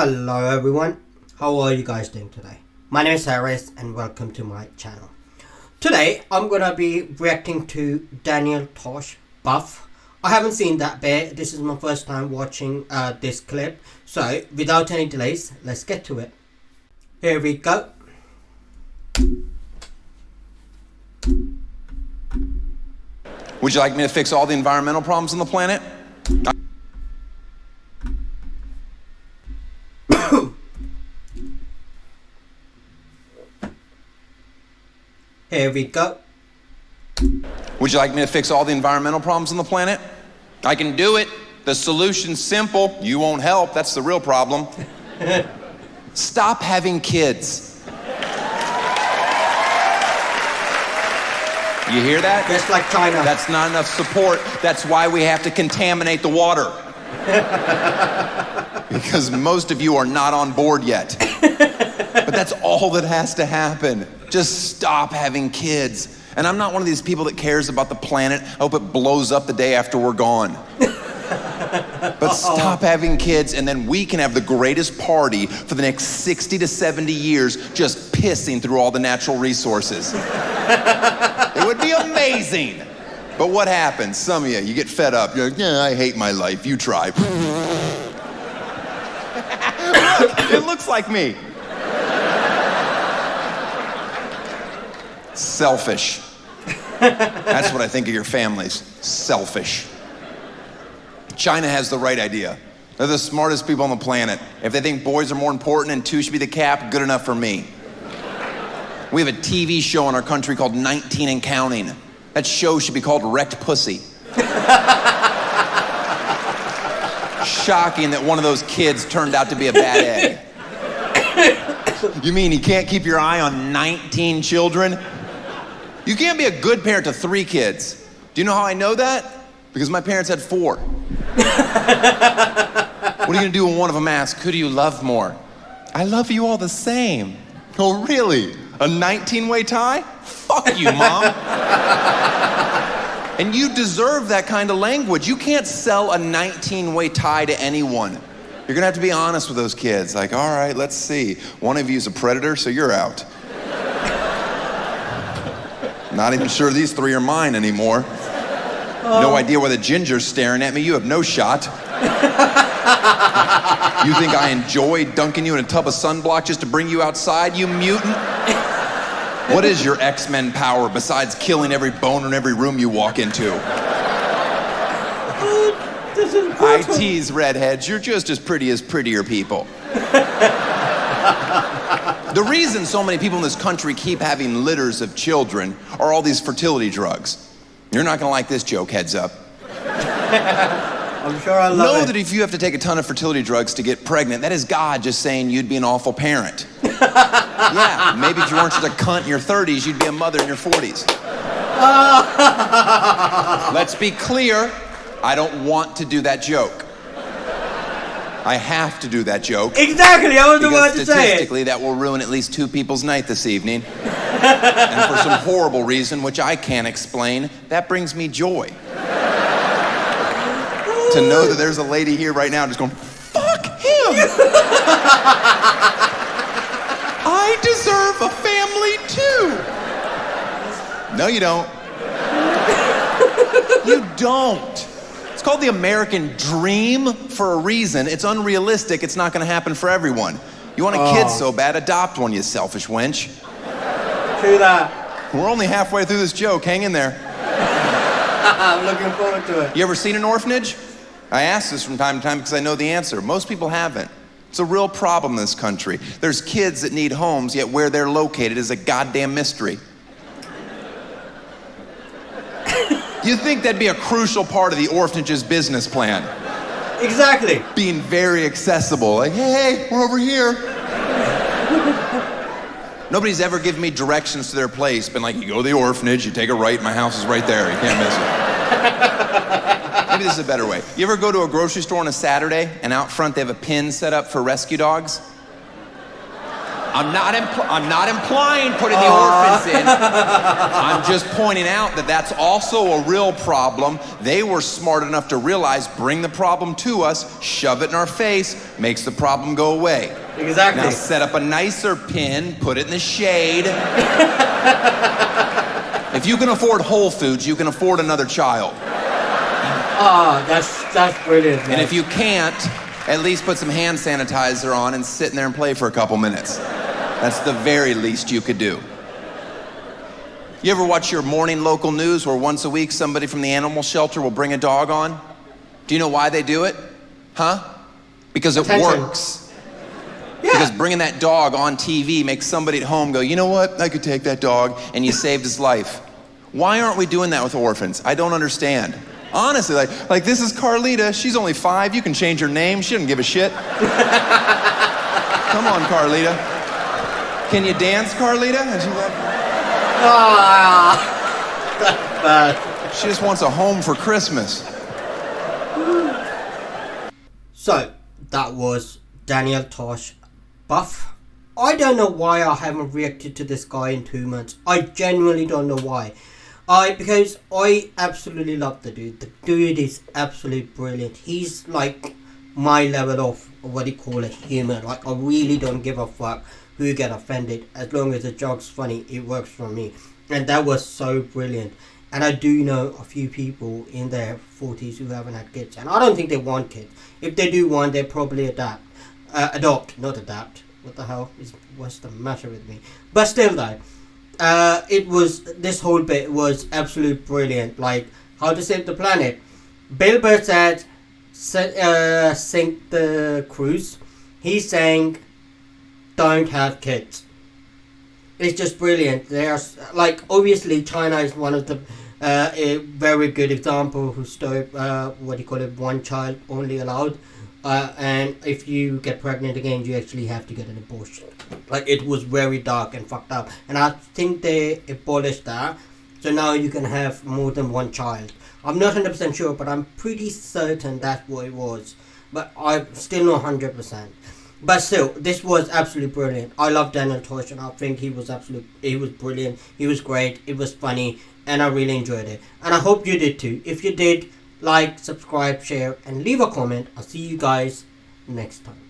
Hello everyone, how are you guys doing today? My name is Aris and welcome to my channel. Today I'm gonna be reacting to Daniel Tosh Buff. I haven't seen that bit, this is my first time watching this clip. So without any delays, let's get to it. Here we go. Would you like me to fix all the environmental problems on the planet? Here we go. Would you like me to fix all the environmental problems on the planet? I can do it. The solution's simple. You won't help. That's the real problem. Stop having kids. You hear that? Just like China. That's not enough support. That's why we have to contaminate the water. Because most of you are not on board yet. But that's all that has to happen. Just stop having kids. And I'm not one of these people that cares about the planet. I hope it blows up the day after we're gone. But stop having kids, and then we can have the greatest party for the next 60 to 70 years just pissing through all the natural resources. It would be amazing. But what happens? Some of you get fed up. You're like, yeah, I hate my life. You try. Look, it looks like me. Selfish. That's what I think of your families. Selfish. China has the right idea. They're the smartest people on the planet. If they think boys are more important and 2 should be the cap, good enough for me. We have a TV show in our country called 19 and Counting. That show should be called Wrecked Pussy. Shocking that one of those kids turned out to be a bad egg. You mean you can't keep your eye on 19 children? You can't be a good parent to 3 kids. Do you know how I know that? Because my parents had 4. What are you gonna do when one of them asks, who do you love more? I love you all the same. Oh, really? A 19-way tie? Fuck you, Mom. And you deserve that kind of language. You can't sell a 19-way tie to anyone. You're gonna have to be honest with those kids. Like, all right, let's see. One of you's a predator, so you're out. Not even sure these 3 are mine anymore. No idea why the ginger's staring at me. You have no shot. You think I enjoy dunking you in a tub of sunblock just to bring you outside, you mutant? What is your X-Men power besides killing every boner in every room you walk into? I tease redheads. You're just as pretty as prettier people. The reason so many people in this country keep having litters of children are all these fertility drugs. You're not gonna like this joke, heads up. I'm sure I love it. Know that if you have to take a ton of fertility drugs to get pregnant, that is God just saying you'd be an awful parent. Yeah, maybe if you weren't such a cunt in your 30s, you'd be a mother in your 40s. Let's be clear, I don't want to do that joke. I have to do that joke. Exactly, I was about to say it. Statistically, that will ruin at least 2 people's night this evening. And for some horrible reason, which I can't explain, that brings me joy. To know that there's a lady here right now just going, fuck him! I deserve a family too! No, you don't. You don't. It's called the American dream for a reason. It's unrealistic. It's not going to happen for everyone. You want a kid so bad, adopt one, you selfish wench. True that. We're only halfway through this joke. Hang in there. I'm looking forward to it. You ever seen an orphanage? I ask this from time to time because I know the answer. Most people haven't. It's a real problem in this country. There's kids that need homes, yet where they're located is a goddamn mystery. You'd think that'd be a crucial part of the orphanage's business plan. Exactly. Being very accessible. Like, hey, we're over here. Nobody's ever given me directions to their place. Been like, you go to the orphanage, you take a right, my house is right there. You can't miss it. Maybe this is a better way. You ever go to a grocery store on a Saturday and out front they have a pin set up for rescue dogs? I'm not implying putting the orphans in. I'm just pointing out that that's also a real problem. They were smart enough to realize, bring the problem to us, shove it in our face, makes the problem go away. Exactly. Now set up a nicer pin, put it in the shade. If you can afford Whole Foods, you can afford another child. That's brilliant, man. And if you can't, at least put some hand sanitizer on and sit in there and play for a couple minutes. That's the very least you could do. You ever watch your morning local news where once a week somebody from the animal shelter will bring a dog on? Do you know why they do it? Huh? Because it works. Yeah. Because bringing that dog on TV makes somebody at home go, you know what? I could take that dog, and you saved his life. Why aren't we doing that with orphans? I don't understand. Honestly, like this is Carlita. She's only 5. You can change her name. She doesn't give a shit. Come on, Carlita. Can you dance, Carlita? And she's like, that's bad. she just wants a home for Christmas. So, that was Daniel Tosh Buff. I don't know why I haven't reacted to this guy in 2 months. I genuinely don't know why. Because I absolutely love the dude. The dude is absolutely brilliant. He's like my level of, what do you call it, humor. Like, I really don't give a fuck who get offended. As long as the joke's funny, it works for me. And that was so brilliant. And I do know a few people in their 40s who haven't had kids. And I don't think they want kids. If they do want, they probably adopt. Not adapt. What the hell? What's the matter with me? But still though. This whole bit was absolutely brilliant. Like, how to save the planet. Bill Burr said, sink the cruise. He's saying, don't have kids. It's just brilliant. There's, like, obviously China is one of the, a very good example who stopped, one child only allowed. And if you get pregnant again, you actually have to get an abortion. Like, it was very dark and fucked up. And I think they abolished that. So now you can have more than one child. I'm not 100% sure, but I'm pretty certain that's what it was. But I'm still not 100%. But still, this was absolutely brilliant. I love Daniel Tosh, and I think he was brilliant. He was great. It was funny. And I really enjoyed it. And I hope you did too. If you did, like, subscribe, share, and leave a comment. I'll see you guys next time.